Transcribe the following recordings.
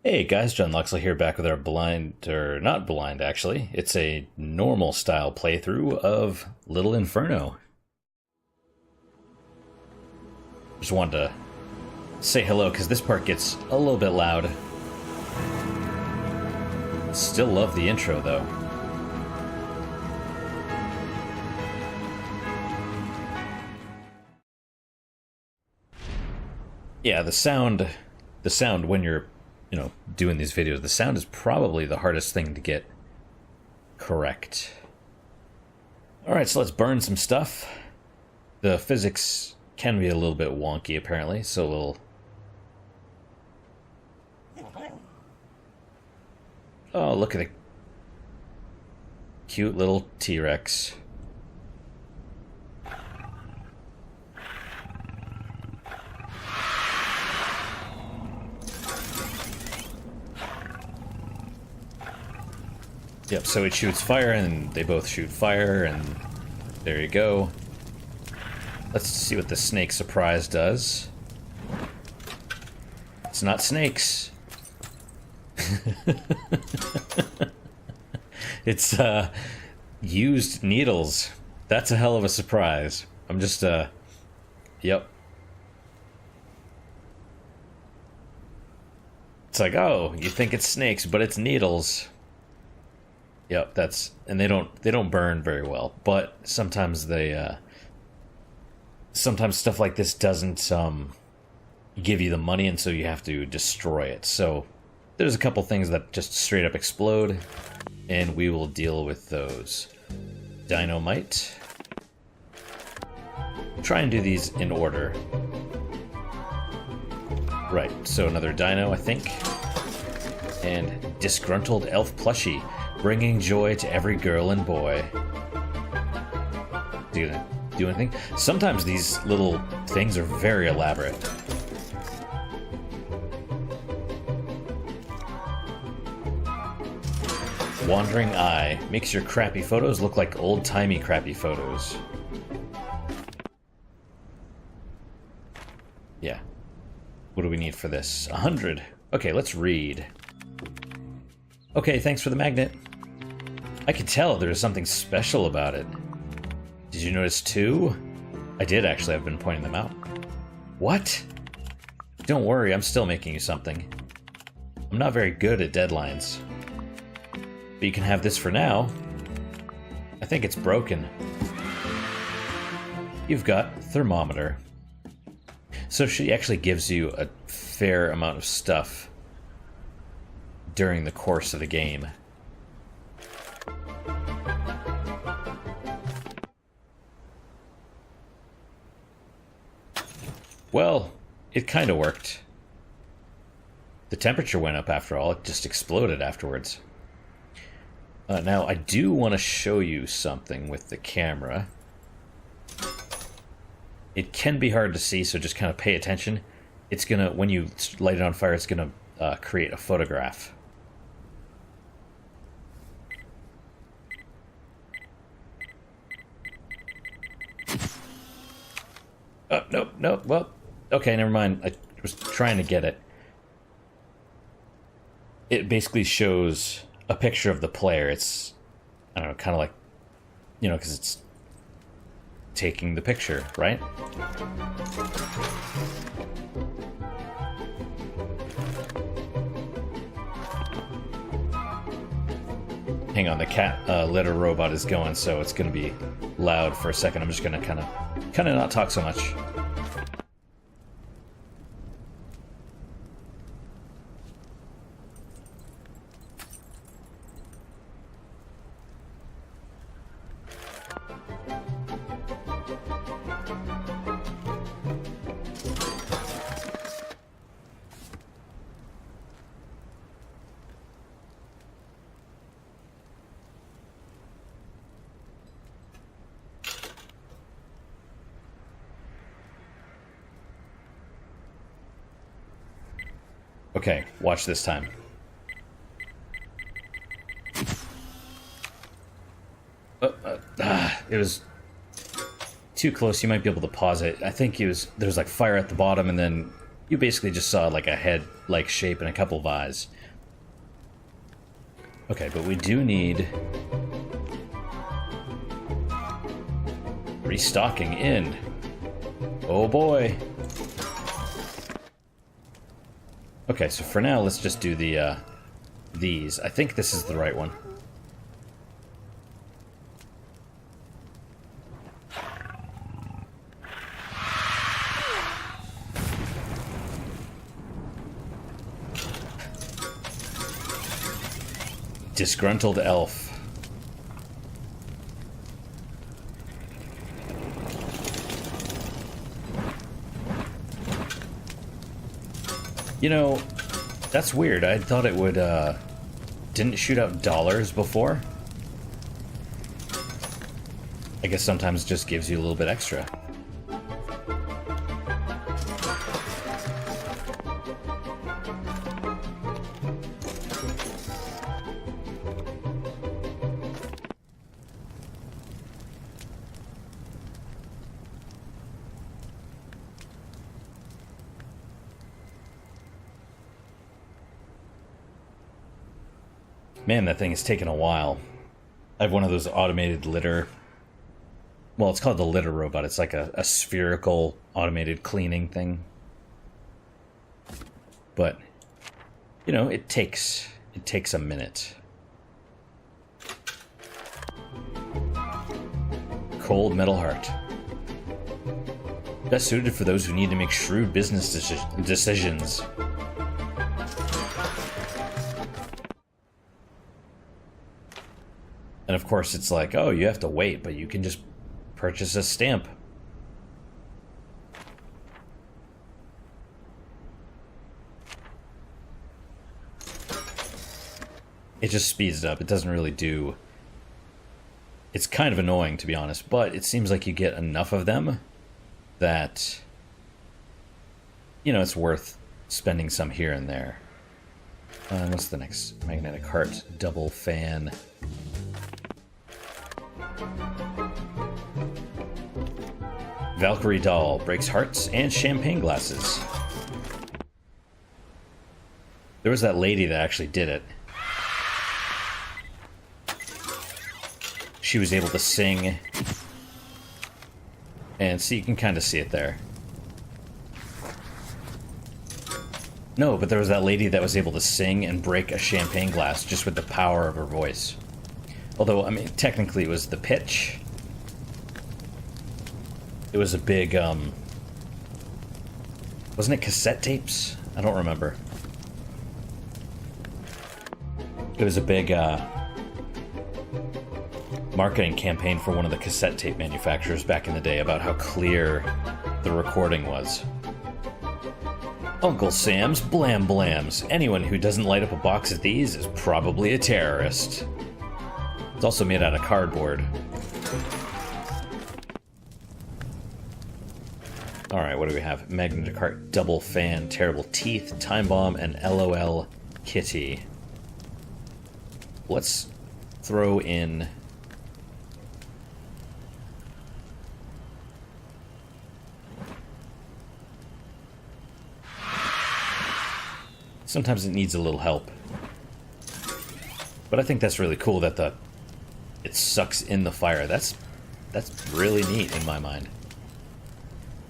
Hey guys, John Luxley here, back with our blind, or not blind actually. It's a normal style playthrough of Little Inferno. Just wanted to say hello because this part gets a little bit loud. Still love the intro though. Yeah, the sound when you're doing these videos, the sound is probably the hardest thing to get correct. Alright, so let's burn some stuff. The physics can be a little bit wonky, apparently, so we'll... Oh, look at the cute little T-Rex. Yep, so it shoots fire, and they both shoot fire, and there you go. Let's see what the snake surprise does. It's not snakes. It's, used needles. That's a hell of a surprise. I'm just, yep. It's like, oh, you think it's snakes, but it's needles. Yep, and they don't burn very well, but sometimes sometimes stuff like this doesn't give you the money, and so you have to destroy it. So there's a couple things that just straight up explode, and we will deal with those. Dynamite. Try and do these in order. Right, so another dino, I think. And disgruntled elf plushie. Bringing joy to every girl and boy. Do anything? Sometimes these little things are very elaborate. Wandering eye makes your crappy photos look like old-timey crappy photos. Yeah. What do we need for this? 100. Okay, let's read. Okay, thanks for the magnet. I could tell there was something special about it. Did you notice too? I did actually, I've been pointing them out. What? Don't worry, I'm still making you something. I'm not very good at deadlines. But you can have this for now. I think it's broken. You've got thermometer. So she actually gives you a fair amount of stuff during the course of the game. Well, it kind of worked. The temperature went up after all. It just exploded afterwards. Now, I do want to show you something with the camera. It can be hard to see, so just kind of pay attention. It's gonna, when you light it on fire, it's gonna create a photograph. Oh, no, well, okay, never mind. I was trying to get it. It basically shows a picture of the player. It's, I don't know, kind of like, because it's taking the picture, right? Hang on, the cat litter robot is going, so it's going to be loud for a second. I'm just going to kind of not talk so much. Okay, watch this time. It was too close. You might be able to pause it. I think there was like fire at the bottom, and then You basically just saw like a head-like shape and a couple of eyes. Okay, but we do need restocking in. Oh boy. Okay, so for now, let's just do the these. I think this is the right one. Disgruntled elf. You know, that's weird. I thought it would, didn't shoot out dollars before. I guess sometimes it just gives you a little bit extra. Man, that thing is taking a while. I have one of those automated litter... Well, it's called the litter robot. It's like a spherical automated cleaning thing. But, you know, it takes a minute. Cold metal heart. Best suited for those who need to make shrewd business decisions. And of course it's like, oh, you have to wait, but you can just purchase a stamp. It just speeds it up. It doesn't really do... It's kind of annoying, to be honest, but it seems like you get enough of them that, you know, it's worth spending some here and there. What's the next? Magnetic heart, double fan... Valkyrie doll breaks hearts and champagne glasses. There was that lady that actually did it. She was able to sing. And see, you can kind of see it there. No, but there was that lady that was able to sing and break a champagne glass just with the power of her voice. Although, I mean, technically it was the pitch. It was a big, wasn't it cassette tapes? I don't remember. It was a big, marketing campaign for one of the cassette tape manufacturers back in the day about how clear the recording was. Uncle Sam's Blam Blams. Anyone who doesn't light up a box of these is probably a terrorist. It's also made out of cardboard. Alright, what do we have? Magnetic Heart, Double Fan, Terrible Teeth, Time Bomb, and LOL Kitty. Let's throw in... Sometimes it needs a little help. But I think that's really cool that it sucks in the fire. That's really neat in my mind.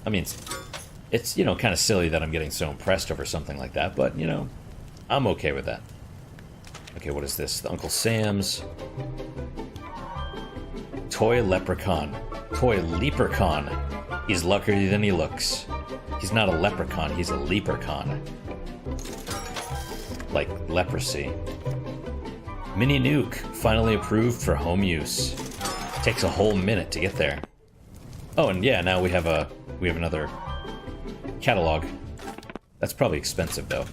I mean, it's you know, kind of silly that I'm getting so impressed over something like that, but, you know, I'm okay with that. Okay, what is this? The Uncle Sam's Toy Leprechaun. Toy Leprechaun. He's luckier than he looks. He's not a leprechaun, he's a leprechaun. Like leprosy. Mini Nuke, finally approved for home use. Takes a whole minute to get there. Oh, and yeah, now we have another catalog. That's probably expensive, though.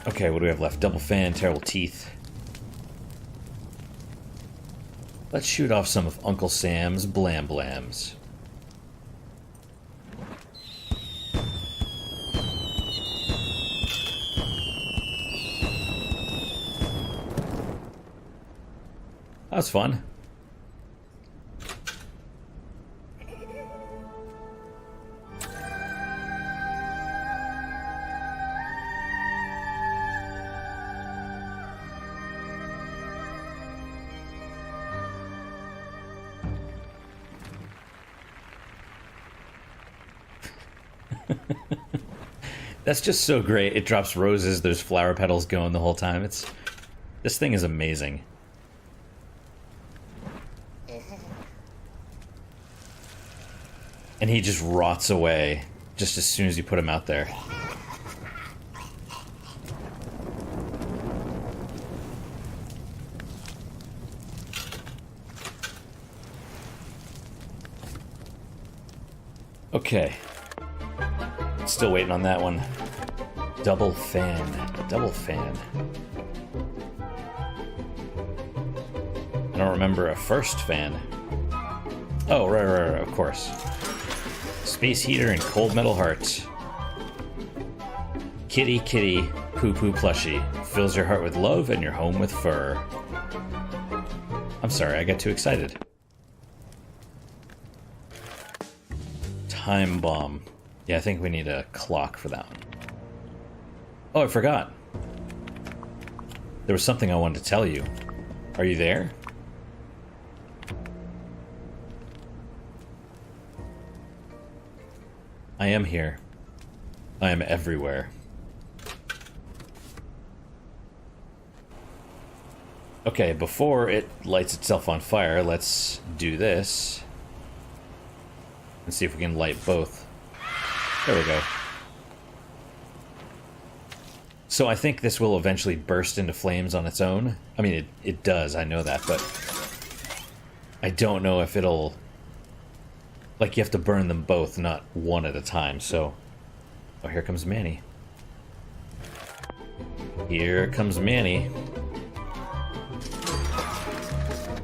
Okay, what do we have left? Double Fan, Terrible Teeth. Let's shoot off some of Uncle Sam's Blam Blams. That was fun. That's just so great. It drops roses, there's flower petals going the whole time. This thing is amazing. And he just rots away just as soon as you put him out there. Okay. Still waiting on that one. Double fan. Double fan. I don't remember a first fan. Oh, right, of course. Space heater and cold metal heart. Kitty, kitty, poo-poo plushie. Fills your heart with love and your home with fur. I'm sorry, I got too excited. Time bomb. Yeah, I think we need a clock for that one. Oh, I forgot. There was something I wanted to tell you. Are you there? I am here. I am everywhere. Okay, before it lights itself on fire, let's do this. And see if we can light both. There we go. So I think this will eventually burst into flames on its own. I mean, it does, I know that, but I don't know if it'll... Like, you have to burn them both, not one at a time, so... Oh, here comes Manny. Here comes Manny.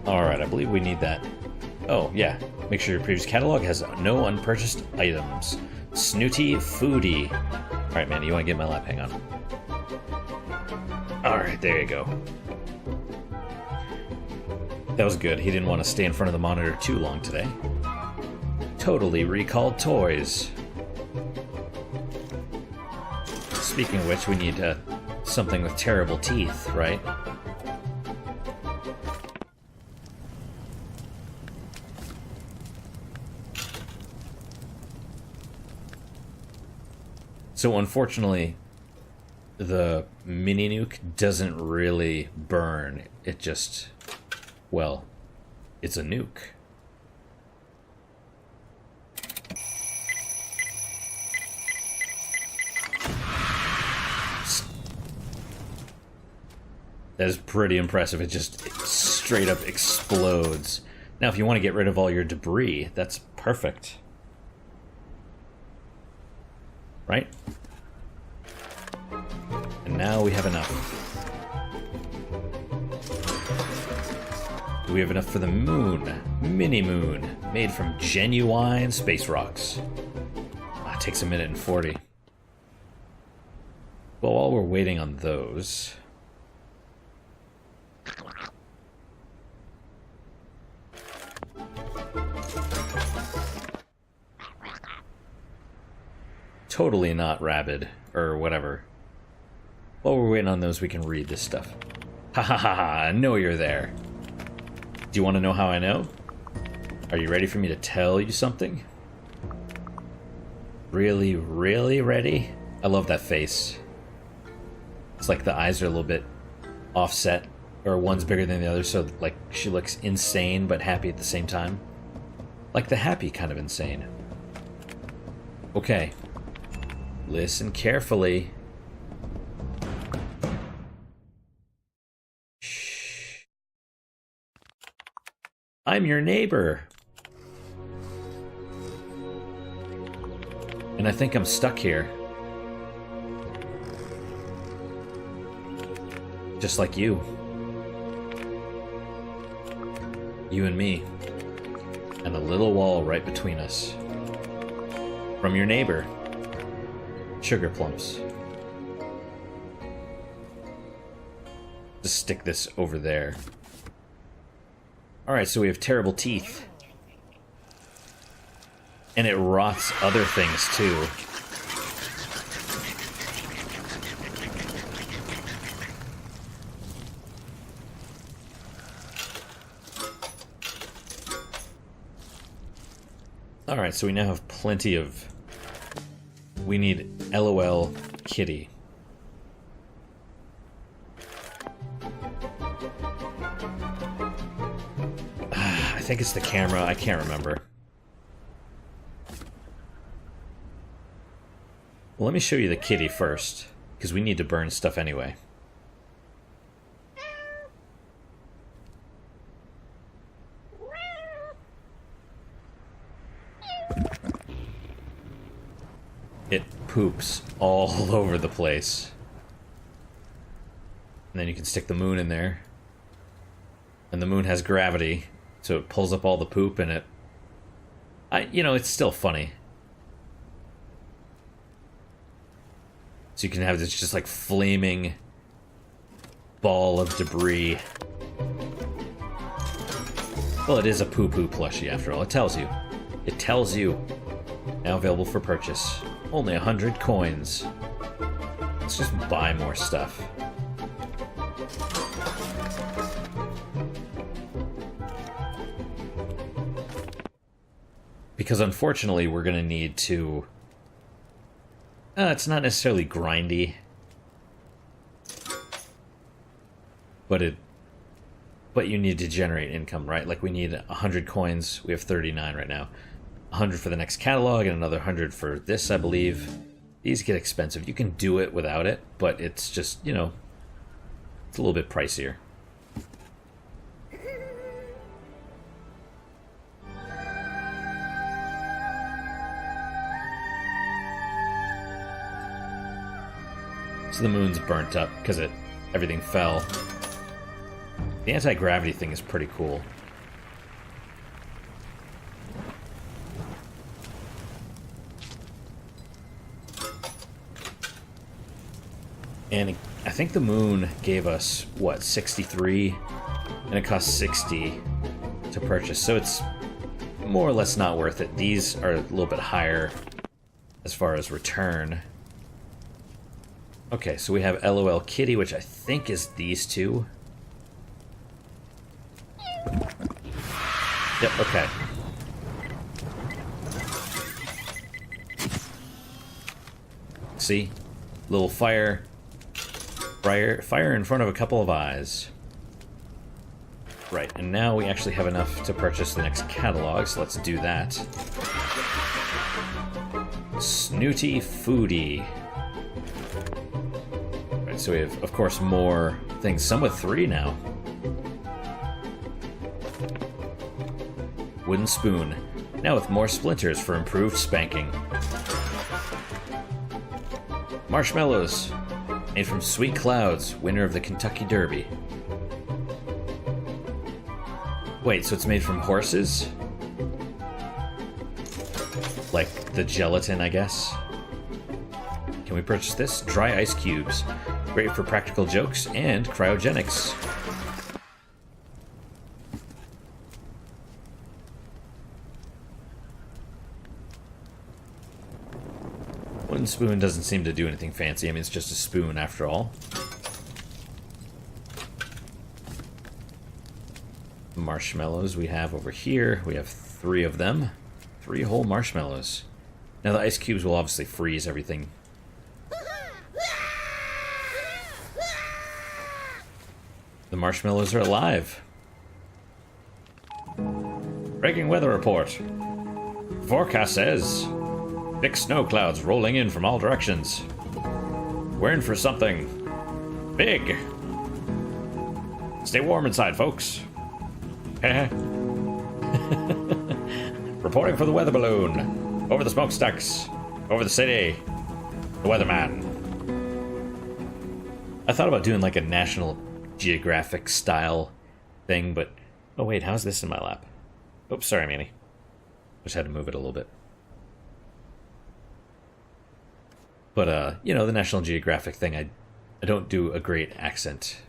Alright, I believe we need that. Oh, yeah. Make sure your previous catalog has no unpurchased items. Snooty Foodie. Alright, Manny, you want to get in my lap? Hang on. Alright, there you go. That was good. He didn't want to stay in front of the monitor too long today. Totally recalled toys. Speaking of which, we need something with terrible teeth, right? So unfortunately, the mini nuke doesn't really burn. It just, well, it's a nuke. That is pretty impressive. It just straight up explodes. Now, if you want to get rid of all your debris, that's perfect. Right? And now we have enough. Do we have enough for the moon? Mini moon, made from genuine space rocks. It takes 1:40. Well, while we're waiting on those... Totally not rabid, or whatever. While we're waiting on those, we can read this stuff. Ha ha ha ha, I know you're there. Do you want to know how I know? Are you ready for me to tell you something? Really, really ready? I love that face. It's like the eyes are a little bit offset, or one's bigger than the other, so like she looks insane but happy at the same time. Like the happy kind of insane. Okay. Listen carefully. Shh. I'm your neighbor. And I think I'm stuck here. Just like you. You and me. And a little wall right between us. From your neighbor. Sugar Plumps. Just stick this over there. Alright, so we have terrible teeth. And it rots other things too. Alright, so we now have plenty of we need LOL Kitty. I think it's the camera. I can't remember. Well, let me show you the kitty first, because we need to burn stuff anyway. It poops all over the place. And then you can stick the moon in there. And the moon has gravity, so it pulls up all the poop and it... you know, it's still funny. So you can have this just like flaming ball of debris. Well, it is a poo-poo plushie after all. It tells you. It tells you. Now available for purchase. Only 100 coins. Let's just buy more stuff. Because unfortunately, we're going to need to... it's not necessarily grindy. But you need to generate income, right? Like we need 100 coins. We have 39 right now. 100 for the next catalog and another 100 for this, I believe. These get expensive. You can do it without it, but it's just, you know, it's a little bit pricier. So the moon's burnt up because everything fell. The anti-gravity thing is pretty cool. And I think the moon gave us, what, 63? And it costs 60 to purchase, so it's more or less not worth it. These are a little bit higher as far as return. Okay, so we have LOL Kitty, which I think is these two. Yep, okay. See? Little fire in front of a couple of eyes. Right, and now we actually have enough to purchase the next catalog, so let's do that. Snooty Foodie. Right, so we have, of course, more things. Some with 3 now. Wooden Spoon. Now with more splinters for improved spanking. Marshmallows. Made from Sweet Clouds, winner of the Kentucky Derby. Wait, so it's made from horses? Like the gelatin, I guess? Can we purchase this? Dry ice cubes. Great for practical jokes and cryogenics. Wooden Spoon doesn't seem to do anything fancy. I mean, it's just a spoon after all. Marshmallows we have over here. We have 3 of them. 3 whole marshmallows. Now the ice cubes will obviously freeze everything. The marshmallows are alive. Breaking weather report. Forecast says... thick snow clouds rolling in from all directions. We're in for something big. Stay warm inside, folks. Reporting for the weather balloon. Over the smokestacks. Over the city. The weatherman. I thought about doing like a National Geographic style thing, but... oh wait, how's this in my lap? Oops, sorry, Manny. Just had to move it a little bit. But, you know, the National Geographic thing, I don't do a great accent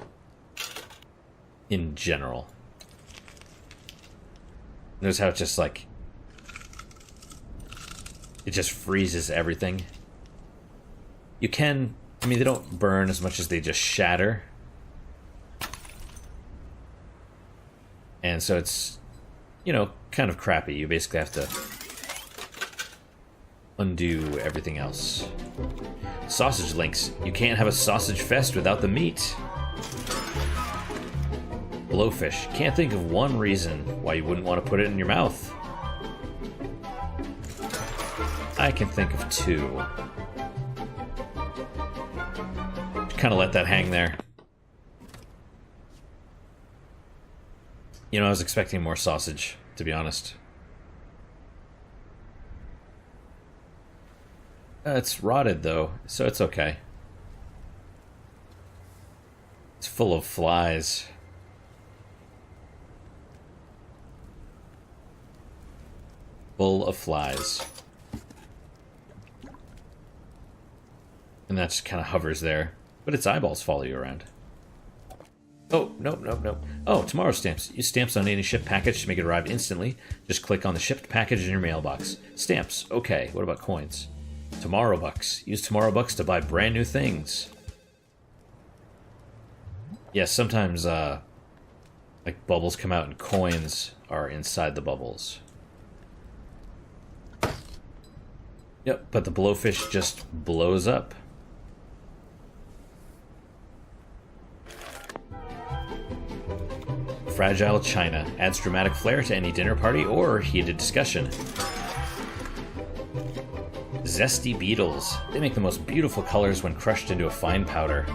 in general. Notice how it's just like... it just freezes everything. You can... I mean, they don't burn as much as they just shatter. And so it's, you know, kind of crappy. You basically have to undo everything else. Sausage links. You can't have a sausage fest without the meat. Blowfish. Can't think of one reason why you wouldn't want to put it in your mouth. I can think of two. Kind of let that hang there. You know, I was expecting more sausage, to be honest. It's rotted, though, so it's okay. It's full of flies. Full of flies. And that just kind of hovers there. But its eyeballs follow you around. Oh, no. Oh, tomorrow stamps. Use stamps on any shipped package to make it arrive instantly. Just click on the shipped package in your mailbox. Stamps. Okay, what about coins? Tomorrow bucks. Use tomorrow bucks to buy brand new things. Yes, sometimes, like, bubbles come out and coins are inside the bubbles. Yep, but the blowfish just blows up. Fragile china. Adds dramatic flair to any dinner party or heated discussion. Zesty beetles. They make the most beautiful colors when crushed into a fine powder.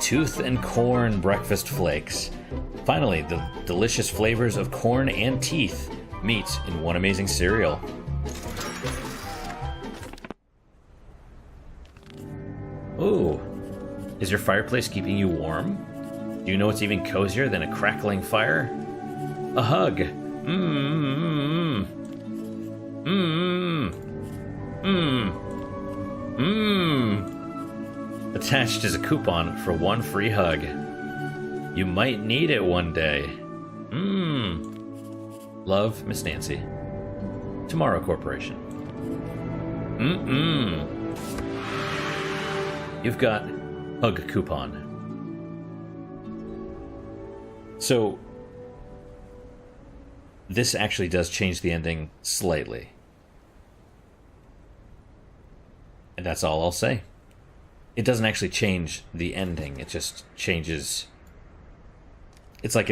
Tooth and corn breakfast flakes. Finally, the delicious flavors of corn and teeth meet in one amazing cereal. Ooh. Is your fireplace keeping you warm? Do you know what's even cozier than a crackling fire? A hug. Attached is a coupon for one free hug. You might need it one day. Love, Miss Nancy. Tomorrow Corporation. You've got hug coupon. So, this actually does change the ending slightly. And that's all I'll say. It doesn't actually change the ending, it just changes... It's like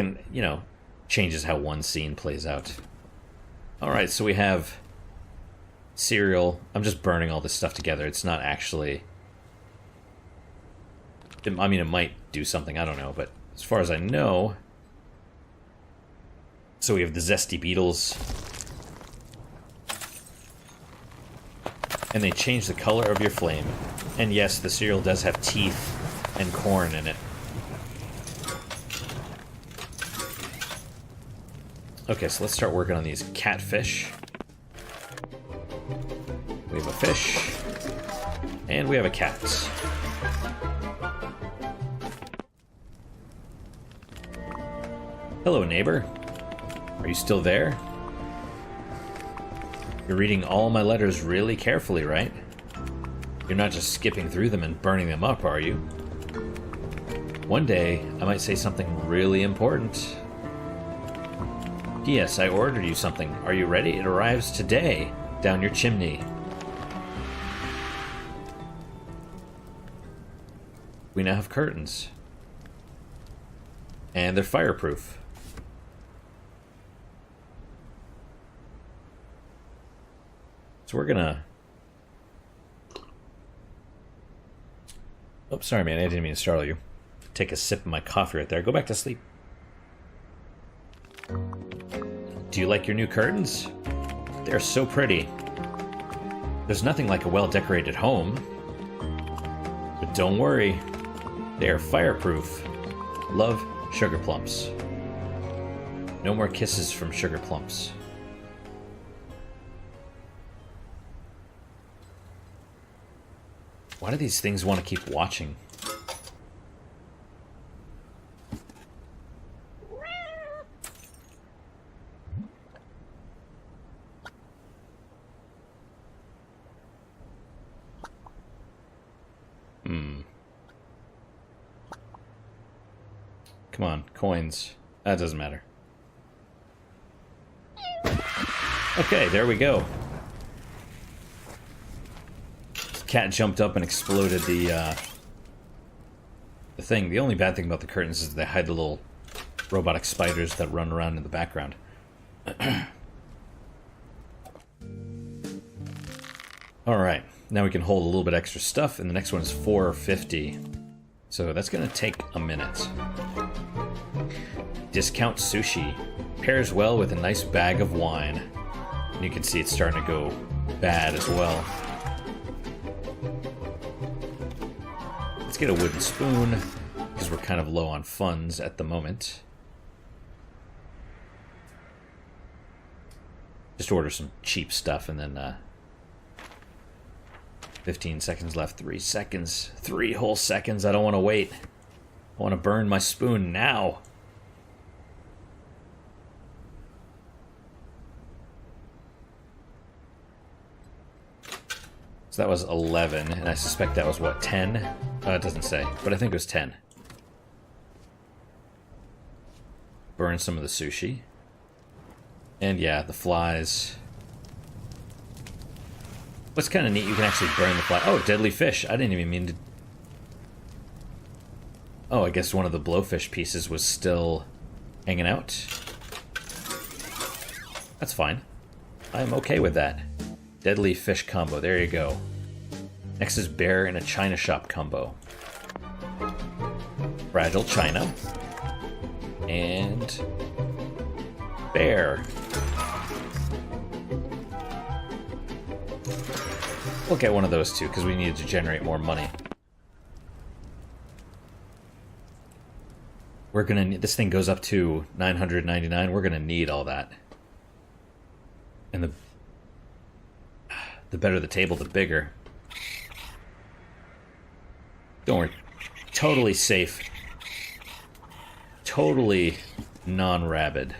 changes how one scene plays out. Alright, so we have cereal. I'm just burning all this stuff together. It's not actually... I mean, it might do something, I don't know, but as far as I know... So we have the zesty beetles. And they change the color of your flame. And yes, the cereal does have teeth and corn in it. Okay, so let's start working on these catfish. We have a fish. And we have a cat. Hello, neighbor. Are you still there? You're reading all my letters really carefully, right? You're not just skipping through them and burning them up, are you? One day, I might say something really important. P.S. I ordered you something. Are you ready? It arrives today, down your chimney. We now have curtains. And they're fireproof. So we're gonna... Oh, sorry, man. I didn't mean to startle you. Take a sip of my coffee right there. Go back to sleep. Do you like your new curtains? They're so pretty. There's nothing like a well-decorated home. But don't worry. They are fireproof. Love, Sugar Plumps. No more kisses from Sugar Plumps. Why do these things want to keep watching? Come on, coins. That doesn't matter. Okay, there we go. Cat jumped up and exploded the thing. The only bad thing about the curtains is they hide the little robotic spiders that run around in the background. Alright, now we can hold a little bit extra stuff, and the next one is $4.50. So that's gonna take a minute. Discount sushi. Pairs well with a nice bag of wine. And you can see it's starting to go bad as well. Let's get a wooden spoon, because we're kind of low on funds at the moment. Just order some cheap stuff, and then 15 seconds left, 3 seconds, 3 whole seconds. I don't want to wait. I want to burn my spoon now. So that was 11, and I suspect that was, what, 10? It doesn't say, but I think it was 10. Burn some of the sushi. And yeah, the flies. What's kind of neat, you can actually burn the fly. Oh, deadly fish. I didn't even mean to... Oh, I guess one of the blowfish pieces was still hanging out. That's fine. I'm okay with that. Deadly fish combo. There you go. Next is bear in a china shop combo. Fragile china. And... bear. We'll get one of those two, because we needed to generate more money. We're gonna need... this thing goes up to $999. We're gonna need all that. And the better the table, the bigger. Don't worry. Totally safe. Totally non-rabid.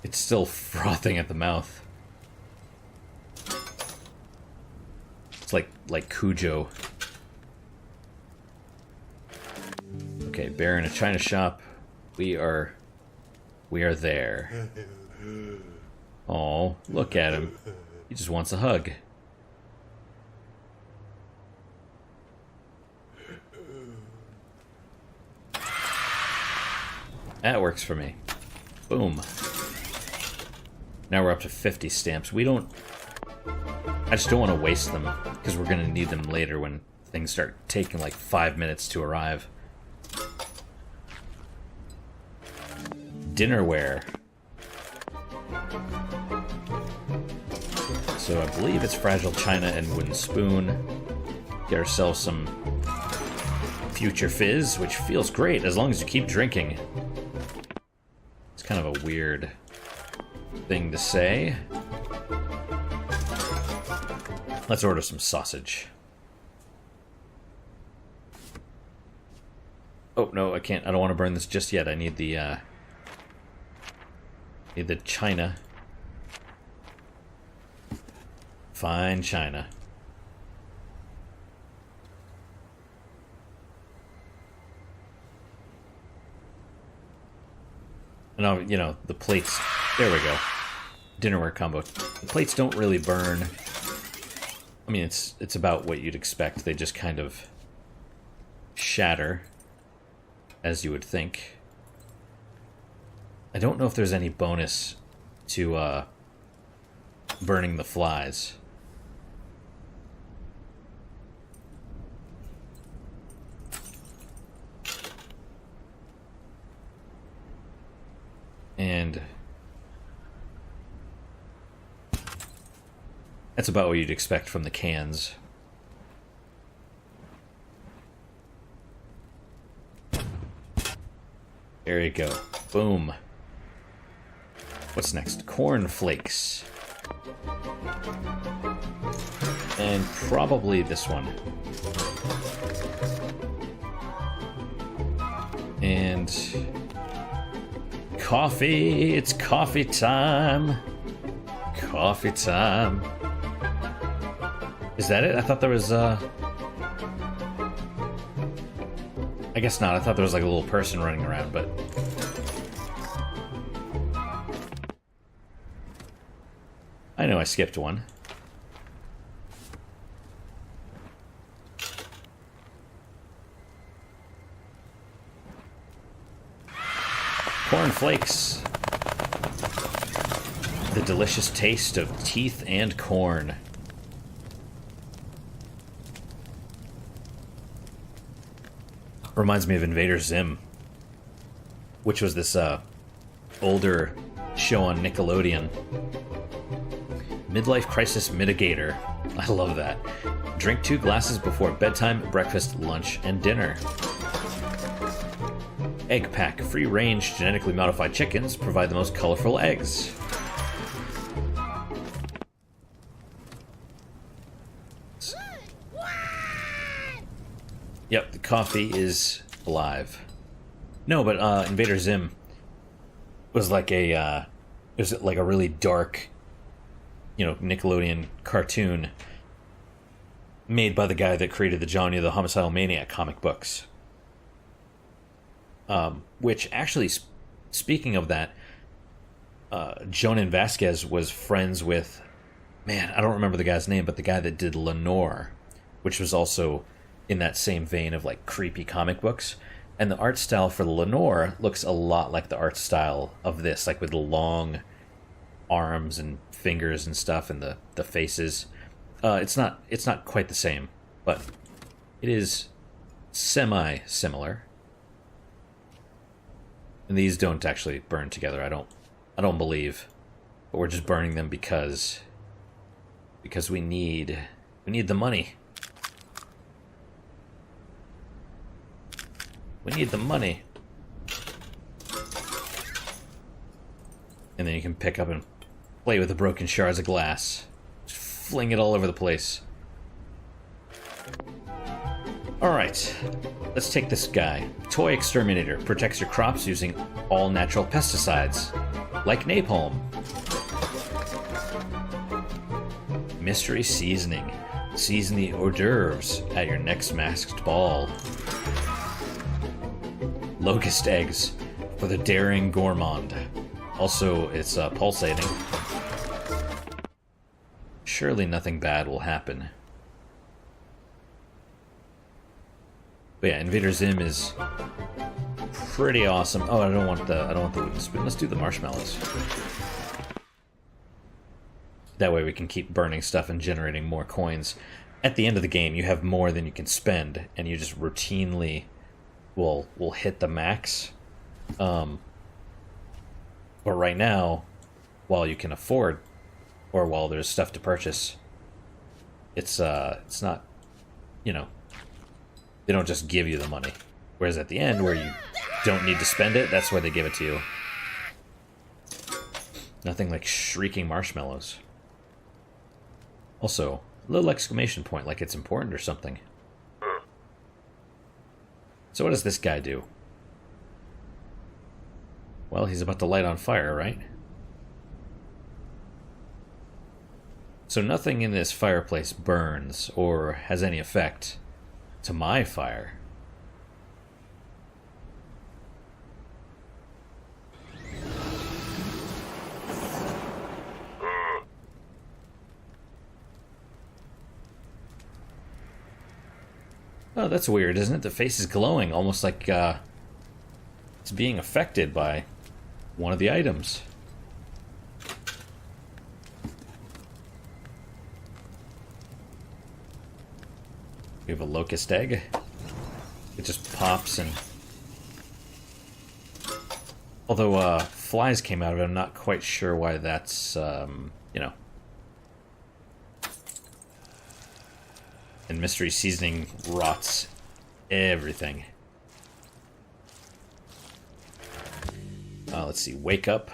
It's still frothing at the mouth. It's like Cujo. Okay, bear in a china shop. We are there. Oh, look at him. He just wants a hug. That works for me. Boom. Now we're up to 50 stamps. We don't... I just don't want to waste them, because we're going to need them later when things start taking like 5 minutes to arrive. Dinnerware. So I believe it's fragile china and wooden spoon. Get ourselves some future fizz, which feels great as long as you keep drinking. It's kind of a weird thing to say. Let's order some sausage. Oh, no, I can't. I don't want to burn this just yet. I need the china. Fine china. And, you know, the plates... There we go. Dinnerware combo. The plates don't really burn. I mean, it's about what you'd expect. They just kind of shatter, as you would think. I don't know if there's any bonus to burning the flies. And that's about what you'd expect from the cans. There you go. Boom. What's next? Corn flakes. And probably this one. And coffee. It's coffee time. Coffee time. Is that it? I thought there was, I guess not. I thought there was like a little person running around, but... know I skipped one. Corn flakes. The delicious taste of teeth and corn. Reminds me of Invader Zim, which was this older show on Nickelodeon. Midlife crisis mitigator. I love that. Drink 2 glasses before bedtime, breakfast, lunch, and dinner. Egg pack. Free-range, genetically modified chickens provide the most colorful eggs. Yep, the coffee is alive. No, but Invader Zim was like a really dark, Nickelodeon cartoon made by the guy that created the Johnny the Homicidal Maniac comic books. Which actually, speaking of that, Jonan Vasquez was friends with, man, I don't remember the guy's name, but the guy that did Lenore, which was also in that same vein of like creepy comic books. And the art style for Lenore looks a lot like the art style of this, like with the long arms and fingers and stuff, and the faces. It's not quite the same, but it is semi-similar. And these don't actually burn together. I don't believe, but we're just burning them because we need the money. We need the money. And then you can pick up and play with the broken shards of glass. Just fling it all over the place. Alright, let's take this guy. Toy exterminator. Protects your crops using all natural pesticides. Like napalm. Mystery seasoning. Season the hors d'oeuvres at your next masked ball. Locust eggs for the daring gourmand. Also, it's pulsating. Surely nothing bad will happen. But yeah, Invader Zim is pretty awesome. Oh, I don't want the wooden spoon. Let's do the marshmallows. That way we can keep burning stuff and generating more coins. At the end of the game, you have more than you can spend, and you just routinely will hit the max. But right now, while you can afford, or while there's stuff to purchase, it's not, they don't just give you the money. Whereas at the end, where you don't need to spend it, that's where they give it to you. Nothing like shrieking marshmallows. Also, a little exclamation point, like it's important or something. So what does this guy do? Well, he's about to light on fire, right? So nothing in this fireplace burns or has any effect to my fire. Oh, that's weird, isn't it? The face is glowing, almost like it's being affected by one of the items. We have a locust egg. It just pops and... Although flies came out of it, I'm not quite sure why that's, And mystery seasoning rots everything. Let's see. Wake up.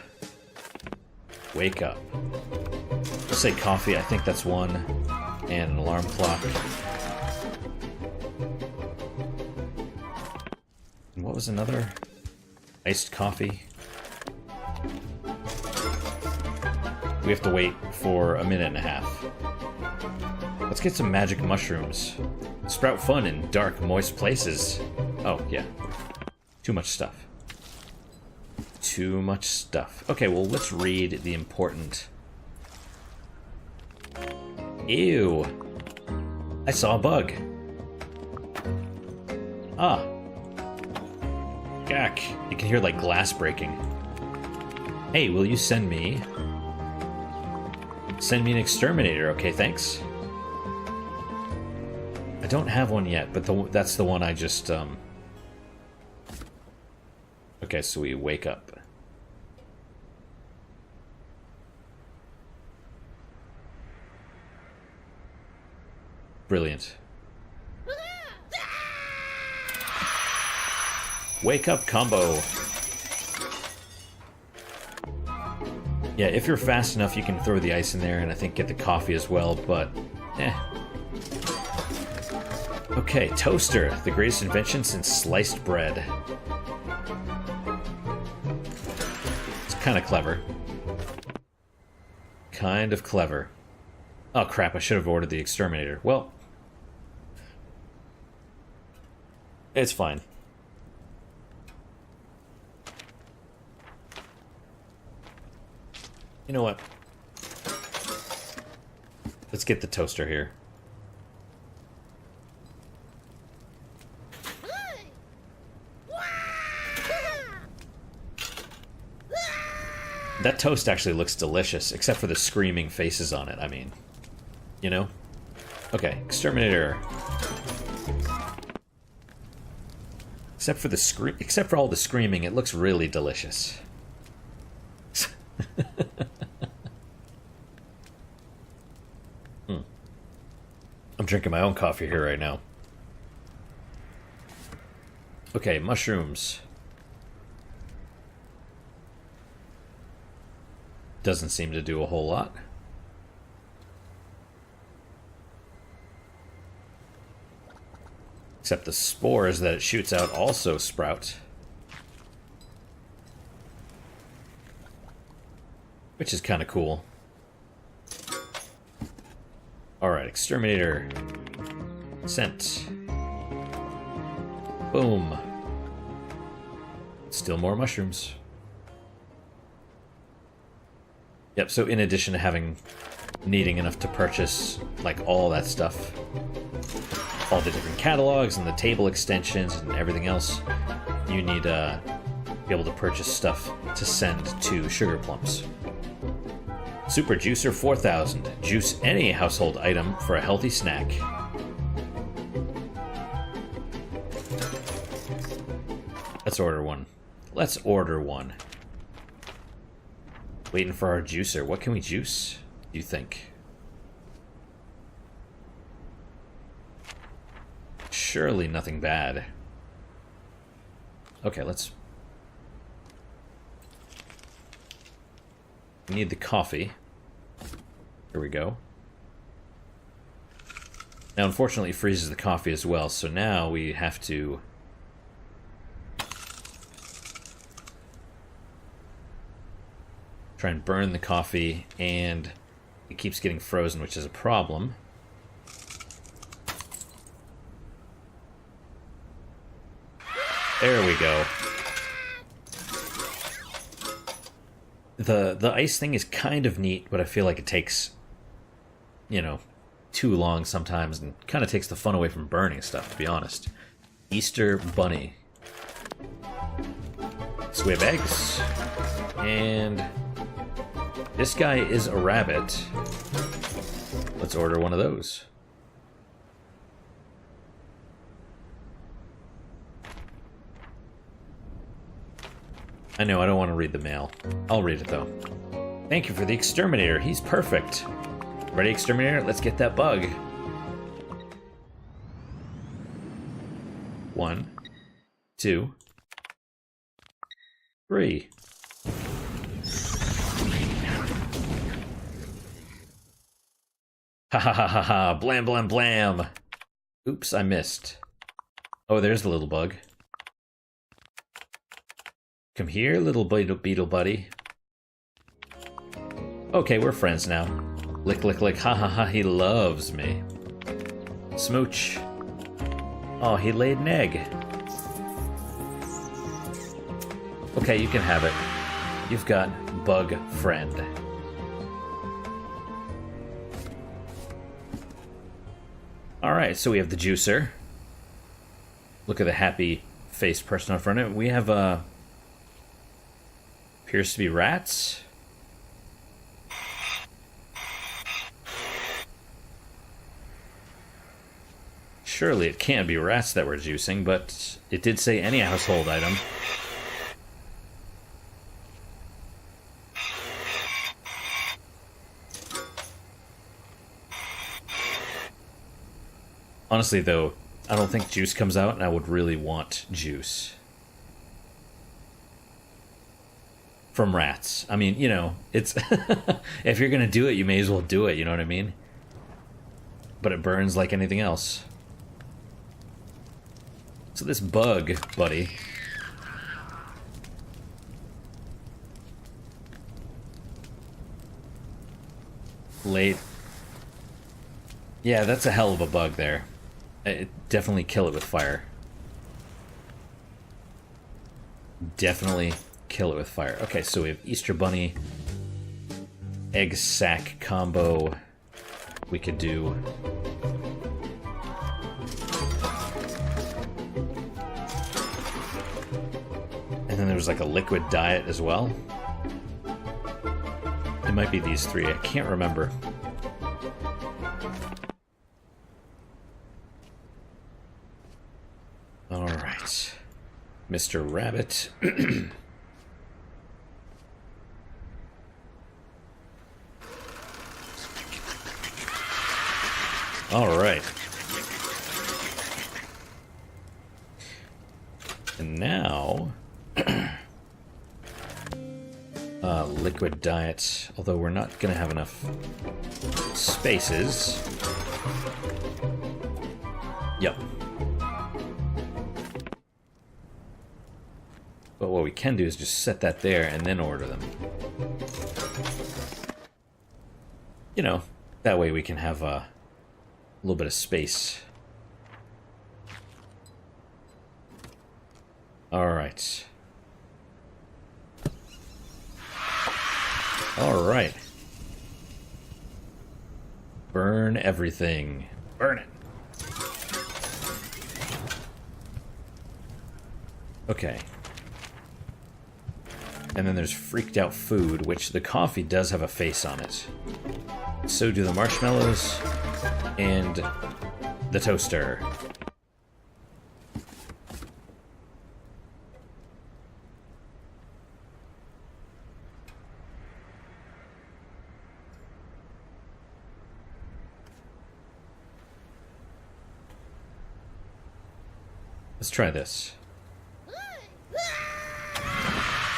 Wake up. Let's say coffee. I think that's one. And an alarm clock. And what was another? Iced coffee. We have to wait for a minute and a half. Let's get some magic mushrooms. Sprout fun in dark, moist places. Oh, yeah. Too much stuff. Too much stuff. Okay, well, let's read the important Ew. I saw a bug. Ah. Gak. You can hear like glass breaking. Hey, will you send me an exterminator? Okay, thanks. I don't have one yet, but that's the one I just, Okay, so we wake up. Brilliant. Wake up combo. Yeah, if you're fast enough, you can throw the ice in there and I think get the coffee as well, but eh. Okay, toaster, the greatest invention since sliced bread. It's kind of clever. Kind of clever. Oh crap, I should have ordered the exterminator. Well, it's fine. You know what? Let's get the toaster here. That toast actually looks delicious, except for the screaming faces on it, I mean. You know? Okay, exterminator. Except for all the screaming, it looks really delicious. I'm drinking my own coffee here right now. Okay, mushrooms. Doesn't seem to do a whole lot. Except the spores that it shoots out also sprout. Which is kind of cool. Alright, exterminator. Sent. Boom. Still more mushrooms. Yep, so in addition to needing enough to purchase, like, all that stuff, all the different catalogs and the table extensions and everything else, you need to be able to purchase stuff to send to Sugar Plumps. Super Juicer 4000. Juice any household item for a healthy snack. Let's order one. Let's order one. Waiting for our juicer. What can we juice, do you think? Surely nothing bad. Okay, let's... We need the coffee. Here we go. Now, unfortunately, it freezes the coffee as well, so now we have to... try and burn the coffee, and it keeps getting frozen, which is a problem. There we go. The ice thing is kind of neat, but I feel like it takes, you know, too long sometimes, and kind of takes the fun away from burning stuff, to be honest. Easter Bunny. So we have eggs, and this guy is a rabbit. Let's order one of those. I know, I don't want to read the mail. I'll read it, though. Thank you for the exterminator. He's perfect. Ready, exterminator? Let's get that bug. 1, 2, 3. Ha ha ha ha ha, blam blam blam. Oops, I missed. Oh, there's the little bug. Come here, little beetle buddy. Okay, we're friends now. Lick lick lick, ha ha ha, he loves me. Smooch. Oh, he laid an egg. Okay, you can have it. You've got bug friend. Alright, so we have the juicer. Look at the happy faced person in front of it. We have appears to be rats. Surely it can't be rats that we're juicing, but it did say any household item. Honestly, though, I don't think juice comes out, and I would really want juice from rats. I mean, you know, it's if you're gonna do it, you may as well do it. You know what I mean? But it burns like anything else. So this bug, buddy. Late. Yeah, that's a hell of a bug there. Definitely kill it with fire. Definitely kill it with fire. Okay, so we have Easter Bunny, egg sack combo. We could do. And then there was like a liquid diet as well. It might be these three. I can't remember. All right, Mr. Rabbit. All right. And now, liquid diet, although we're not going to have enough spaces. Yep. But what we can do is just set that there and then order them. You know, that way we can have a little bit of space. All right. All right. Burn everything. Burn it. Okay. And then there's freaked out food, which the coffee does have a face on it. So do the marshmallows and the toaster. Let's try this.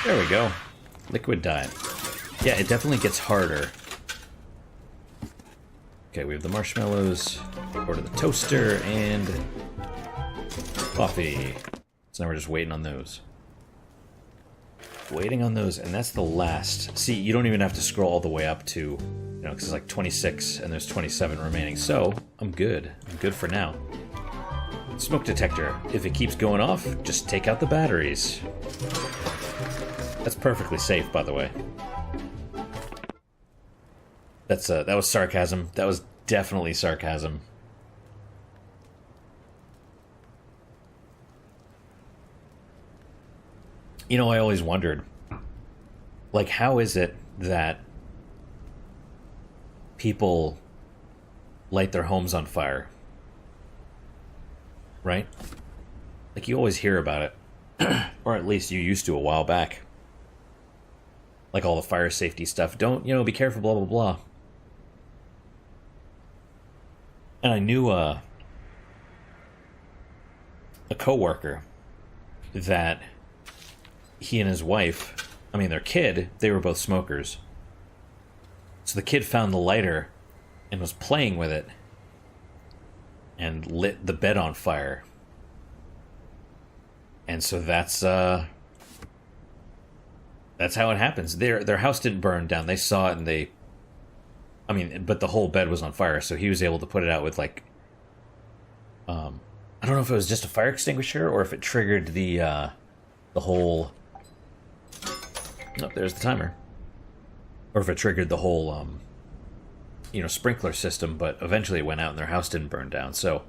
There we go. Liquid diet. Yeah, it definitely gets harder. Okay, we have the marshmallows, order the toaster, and coffee. So now we're just waiting on those. Waiting on those, and that's the last. See, you don't even have to scroll all the way up to, you know, because it's like 26, and there's 27 remaining. So, I'm good. I'm good for now. Smoke detector. If it keeps going off, just take out the batteries. That's perfectly safe, by the way. That was sarcasm. That was definitely sarcasm. You know, I always wondered, like, how is it that people light their homes on fire? Right? Like, you always hear about it. Or at least you used to a while back. Like all the fire safety stuff. Don't, you know, be careful, blah, blah, blah. And I knew a coworker that he and his wife, I mean, their kid, they were both smokers. So the kid found the lighter and was playing with it and lit the bed on fire. And so that's how it happens. Their house didn't burn down. They saw it and they, I mean, but the whole bed was on fire, so he was able to put it out with, like, I don't know if it was just a fire extinguisher or if it triggered the whole, oh, there's the timer. Or if it triggered the whole, sprinkler system, but eventually it went out and their house didn't burn down. So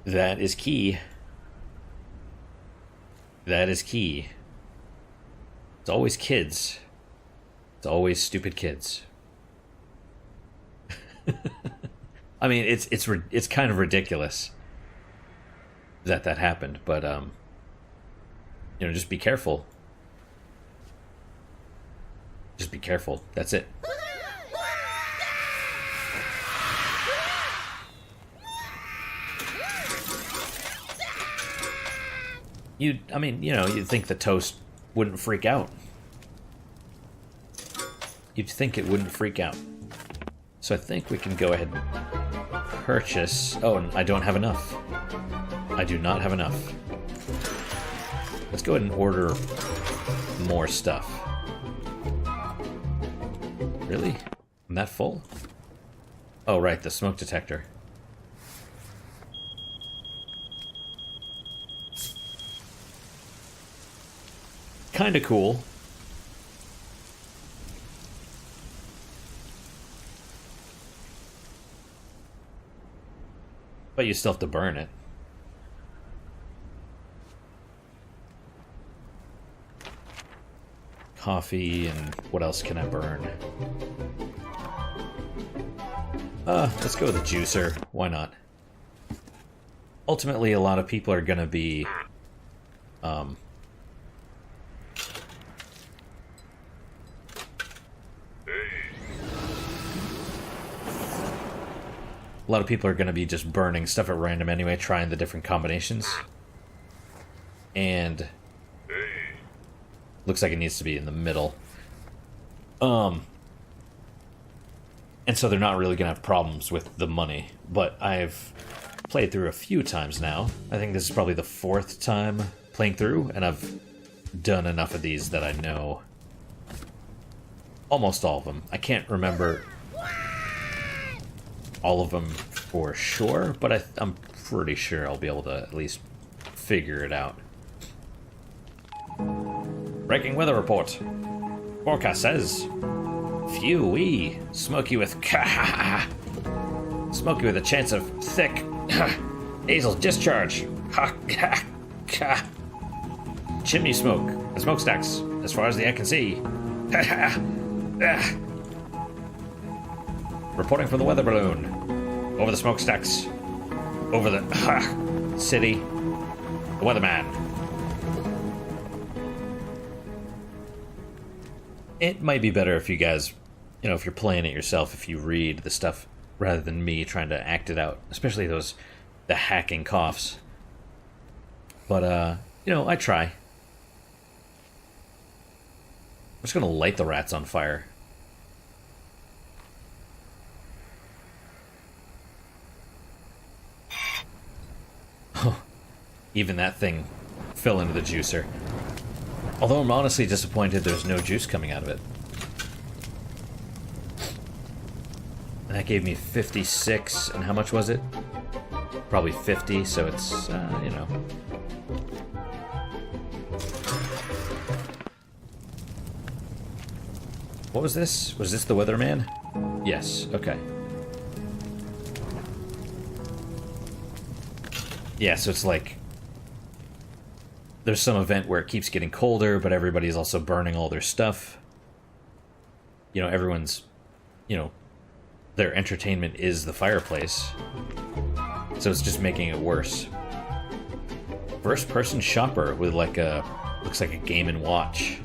that is key. That is key. It's always kids. It's always stupid kids. I mean, it's kind of ridiculous that happened, but just be careful. Just be careful. That's it. You'd think the toast wouldn't freak out. You'd think it wouldn't freak out. So I think we can go ahead and purchase... Oh, and I don't have enough. I do not have enough. Let's go ahead and order more stuff. Really? I'm that full? Oh, right, the smoke detector. Kinda cool. But you still have to burn it. Coffee, and what else can I burn? Let's go with a juicer. Why not? Ultimately, a lot of people are gonna be, a lot of people are going to be just burning stuff at random anyway, trying the different combinations. And looks like it needs to be in the middle. And so they're not really going to have problems with the money. But I've played through a few times now. I think this is probably the 4th time playing through, and I've done enough of these that I know almost all of them. I can't remember all of them for sure, but I'm pretty sure I'll be able to at least figure it out. Breaking weather report. Forecast says, phew-wee, smoky with smoky with a chance of thick nasal discharge. Chimney smoke and smokestacks as far as the eye can see. Reporting from the weather balloon. Over the smokestacks. Over the city. The weatherman. It might be better if you guys, if you're playing it yourself, if you read the stuff rather than me trying to act it out. Especially the hacking coughs. But, I try. I'm just gonna light the rats on fire. Even that thing fell into the juicer. Although I'm honestly disappointed there's no juice coming out of it. And that gave me 56, and how much was it? Probably 50, so it's, What was this? Was this the weatherman? Yes, okay. Yeah, so it's like there's some event where it keeps getting colder, but everybody's also burning all their stuff. Everyone's, their entertainment is the fireplace. So it's just making it worse. First-person shopper with looks like a Game & Watch.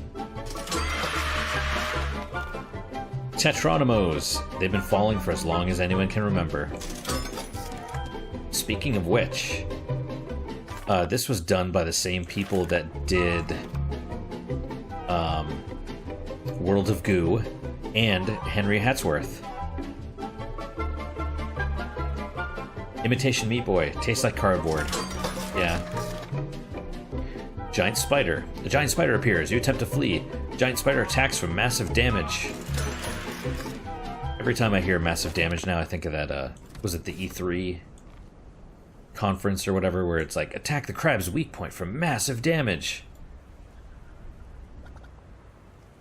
Tetronymos. They've been falling for as long as anyone can remember. Speaking of which, this was done by the same people that did World of Goo and Henry Hatsworth. Imitation Meat Boy. Tastes like cardboard. Yeah. Giant spider. A giant spider appears. You attempt to flee. Giant spider attacks for massive damage. Every time I hear massive damage now, I think of that, was it the E3 conference or whatever, where it's like, attack the crab's weak point for massive damage.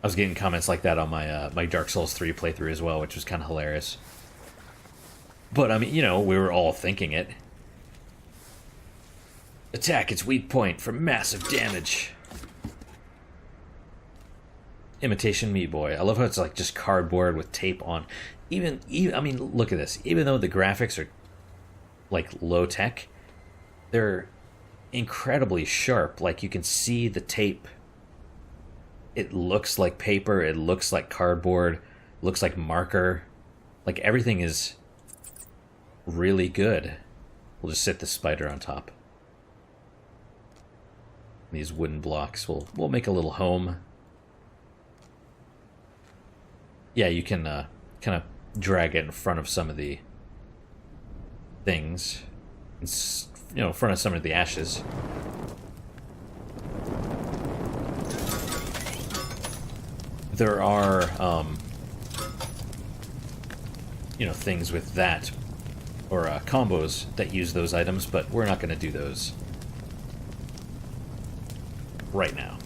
I was getting comments like that on my my Dark Souls 3 playthrough as well, which was kind of hilarious. But, I mean, you know, we were all thinking it. Attack its weak point for massive damage. Imitation Meat Boy. I love how it's like just cardboard with tape on. Even I mean, look at this. Even though the graphics are like low tech, they're incredibly sharp. Like you can see the tape. It looks like paper. It looks like cardboard. Looks like marker. Like everything is really good. We'll just sit the spider on top. These wooden blocks. We'll make a little home. Yeah, you can kind of drag it in front of some of the things. You know, in front of some of the ashes. There are, you know, things with that, or combos that use those items, but we're not going to do those right now.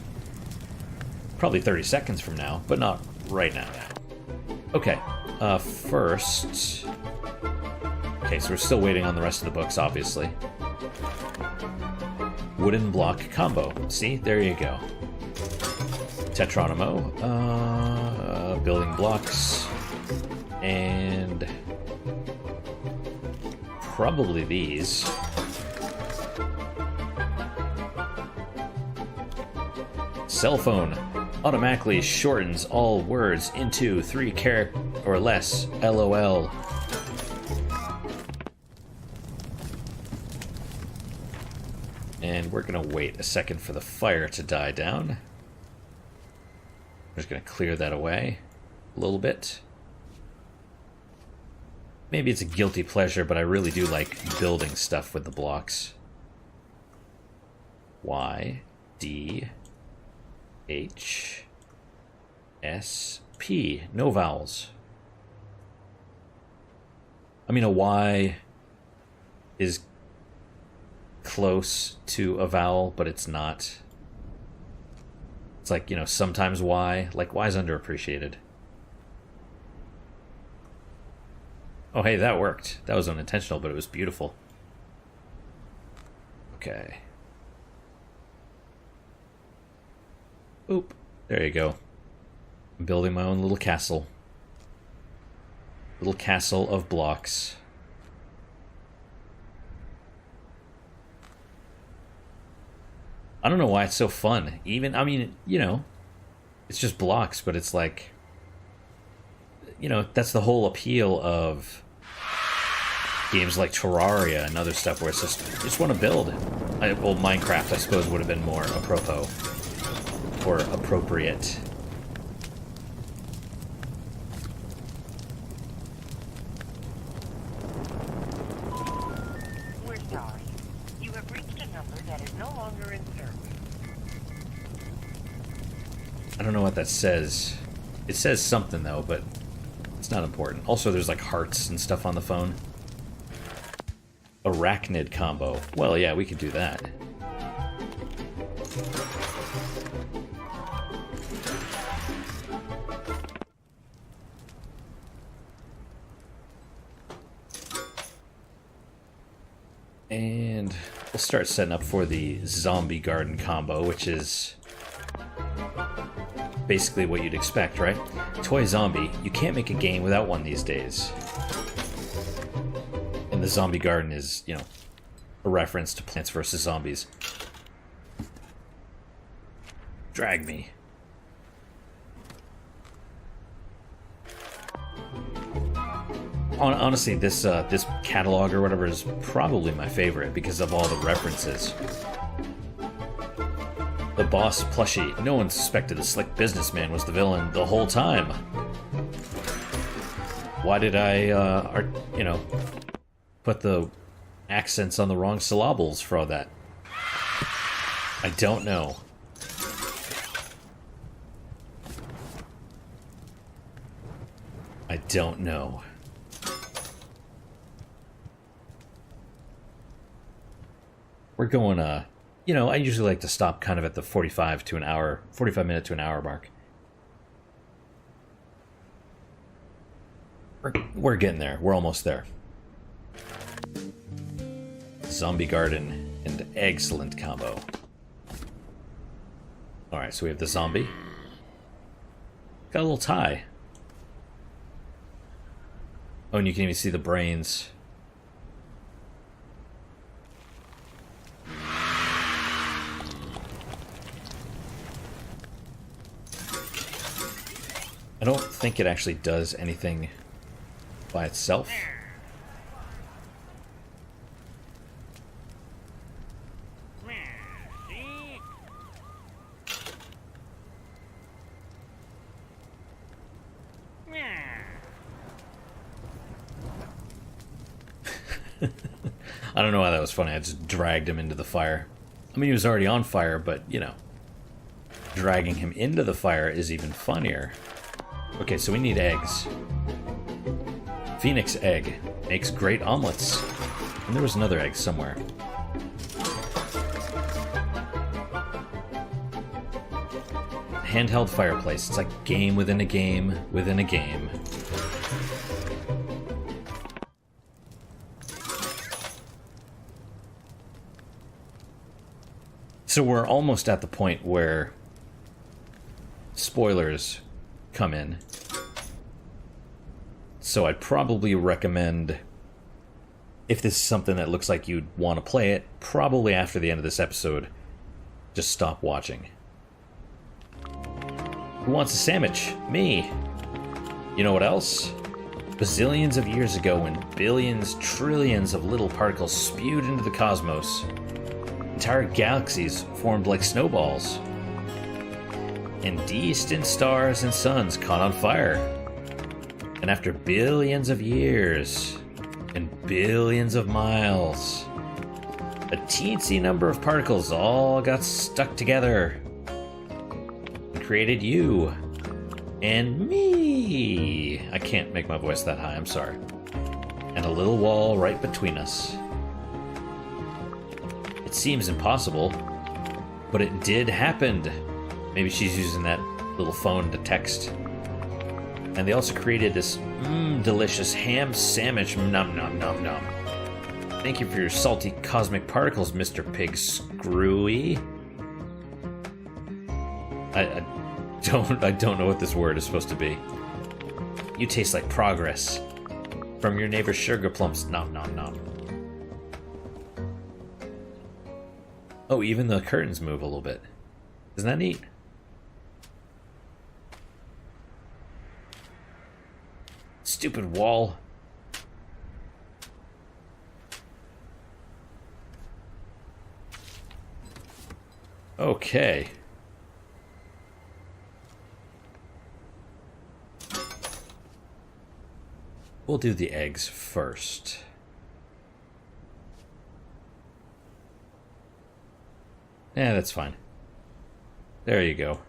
Probably 30 seconds from now, but not right now. Okay, first... Okay, so we're still waiting on the rest of the books, obviously. Wooden block combo. See? There you go. Tetronimo. Building blocks. And... probably these. Cell phone. Automatically shortens all words into 3 characters or less. LOL. And we're going to wait a second for the fire to die down. I'm just going to clear that away a little bit. Maybe it's a guilty pleasure, but I really do like building stuff with the blocks. Y, D, H, S, P. No vowels. I mean, a Y is close to a vowel, but it's not. It's like, you know, sometimes Y. Like, Y is underappreciated. Oh, hey, that worked. That was unintentional, but it was beautiful. Okay. Oop. There you go. I'm building my own little castle. Little castle of blocks. I don't know why it's so fun. Even, I mean, you know, it's just blocks, but it's like, you know, that's the whole appeal of games like Terraria and other stuff where it's just want to build. Well, Minecraft, I suppose, would have been more apropos. Or appropriate. We're sorry. You have reached a number that is no longer in service. I don't know what that says. It says something, though, but it's not important. Also, there's like hearts and stuff on the phone. Arachnid combo. Well, yeah, we could do that. And we'll start setting up for the zombie garden combo, which is basically what you'd expect, right? Toy zombie. You can't make a game without one these days. And the zombie garden is, you know, a reference to Plants vs. Zombies. Drag me. Honestly, this this catalog or whatever is probably my favorite because of all the references. The boss plushie. No one suspected the slick businessman was the villain the whole time. Why did I, you know, put the accents on the wrong syllables for all that? I don't know. I don't know. We're going, you know, I usually like to stop kind of at the 45 minute to an hour mark. We're getting there. We're almost there. Zombie garden and excellent combo. Alright, so we have the zombie. Got a little tie. Oh, and you can even see the brains. I don't think it actually does anything by itself. I don't know why that was funny. I just dragged him into the fire. I mean, he was already on fire, but, you know, dragging him into the fire is even funnier. Okay, so we need eggs. Phoenix egg makes great omelets. And there was another egg somewhere. Handheld fireplace. It's like game within a game within a game. So we're almost at the point where spoilers come in. So I'd probably recommend, if this is something that looks like you'd want to play it, probably after the end of this episode, just stop watching. Who wants a sandwich? Me. You know what else? Bazillions of years ago, when billions, trillions of little particles spewed into the cosmos, entire galaxies formed like snowballs. And distant stars and suns caught on fire. And after billions of years and billions of miles, a teensy number of particles all got stuck together and created you and me. I can't make my voice that high, I'm sorry. And a little wall right between us. It seems impossible, but it did happen. Maybe she's using that little phone to text. And they also created this delicious ham sandwich. Nom nom nom nom. Thank you for your salty cosmic particles, Mr. Pig Screwy. I don't know what this word is supposed to be. You taste like progress from your neighbor's Sugar Plumps. Nom nom nom. Oh, even the curtains move a little bit. Isn't that neat? Stupid wall. Okay. We'll do the eggs first. Yeah, that's fine. There you go.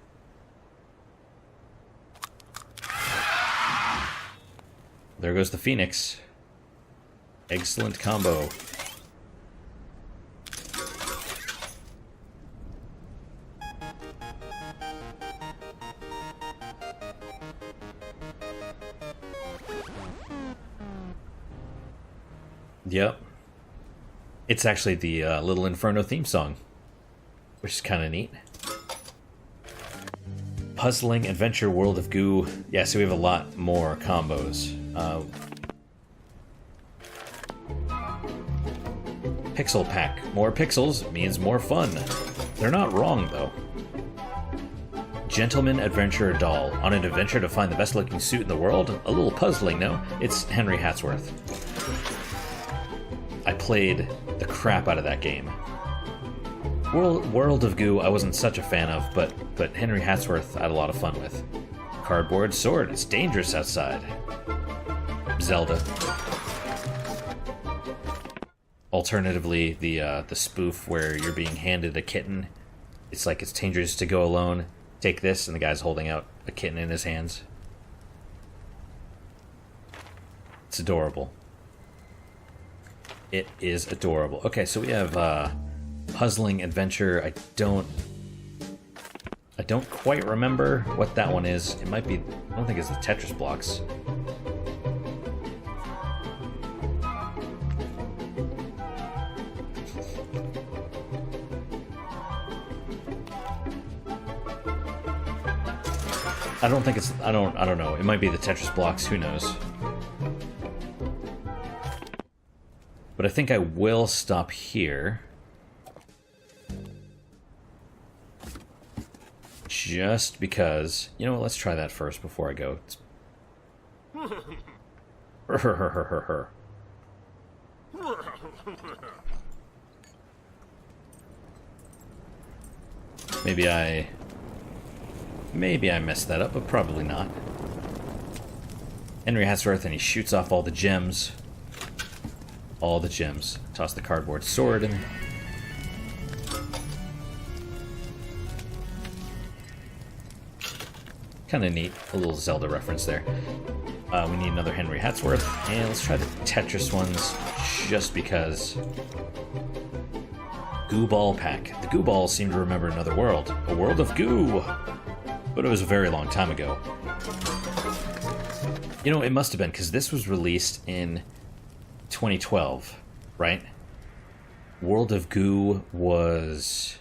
There goes the Phoenix. Excellent combo. Yep. It's actually the little Inferno theme song, which is kind of neat. Puzzling Adventure World of Goo. Yeah, so we have a lot more combos. Pixel Pack. More pixels means more fun. They're not wrong, though. Gentleman Adventurer Doll. On an adventure to find the best looking suit in the world? A little puzzling, no? It's Henry Hatsworth. I played the crap out of that game. World of Goo I wasn't such a fan of, but Henry Hatsworth I had a lot of fun with. Cardboard sword. It's dangerous outside. Zelda. Alternatively, the spoof where you're being handed a kitten. It's like it's dangerous to go alone. Take this, and the guy's holding out a kitten in his hands. It's adorable. It is adorable. Okay, so we have puzzling adventure. I don't quite remember what that one is. It might be. I don't think it's the Tetris blocks. I don't think it's... I don't know. It might be the Tetris blocks. Who knows? But I think I will stop here. Just because... You know what? Let's try that first before I go. Maybe I messed that up, but probably not. Henry Hatsworth, and he shoots off all the gems. All the gems. Toss the cardboard sword and... Kind of neat. A little Zelda reference there. We need another Henry Hatsworth. And let's try the Tetris ones, just because... Goo Ball Pack. The Goo Balls seem to remember another world. A world of goo! But it was a very long time ago. You know, it must have been, because this was released in 2012, right? World of Goo was...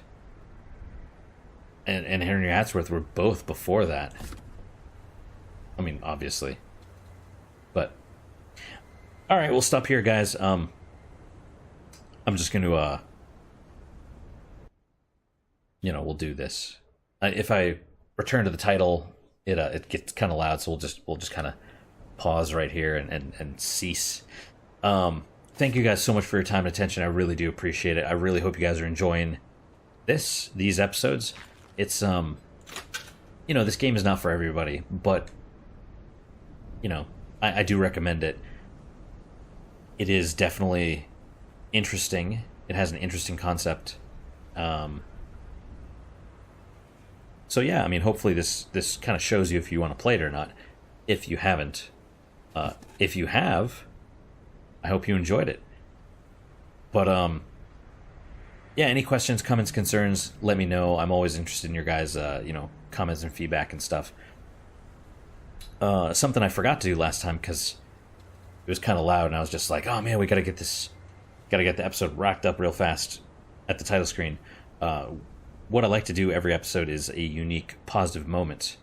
And Henry Hatsworth were both before that. I mean, obviously. But... Alright, we'll stop here, guys. I'm just going to, you know, we'll do this. If I return to the title, it gets kind of loud, so we'll just kind of pause right here and cease. Thank you guys so much for your time and attention. I really do appreciate it. I really hope you guys are enjoying these episodes. It's you know, this game is not for everybody, but you know, I do recommend it. It is definitely interesting. It has an interesting concept. So yeah, I mean, hopefully this kind of shows you if you want to play it or not. If you haven't, if you have, I hope you enjoyed it. But yeah, any questions, comments, concerns, let me know. I'm always interested in your guys, you know, comments and feedback and stuff. Something I forgot to do last time because it was kind of loud, and I was just like, oh man, we gotta get the episode racked up real fast at the title screen. What I like to do every episode is a unique positive moment.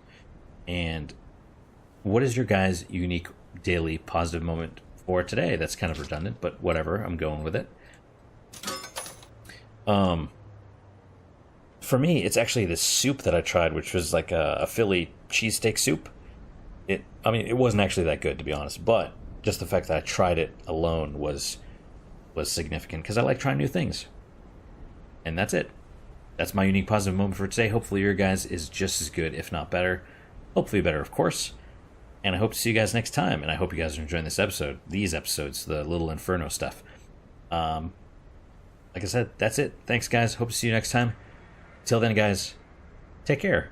And what is your guys' unique daily positive moment for today? That's kind of redundant, but whatever, I'm going with it. For me, it's actually this soup that I tried, which was like a Philly cheesesteak soup. I mean, it wasn't actually that good, to be honest, but just the fact that I tried it alone was significant, because I like trying new things. And that's it. That's my unique positive moment for today. Hopefully your guys is just as good, if not better. Hopefully better, of course. And I hope to see you guys next time. And I hope you guys are enjoying this episode. These episodes, the little Inferno stuff. Like I said, that's it. Thanks, guys. Hope to see you next time. Till then, guys, take care.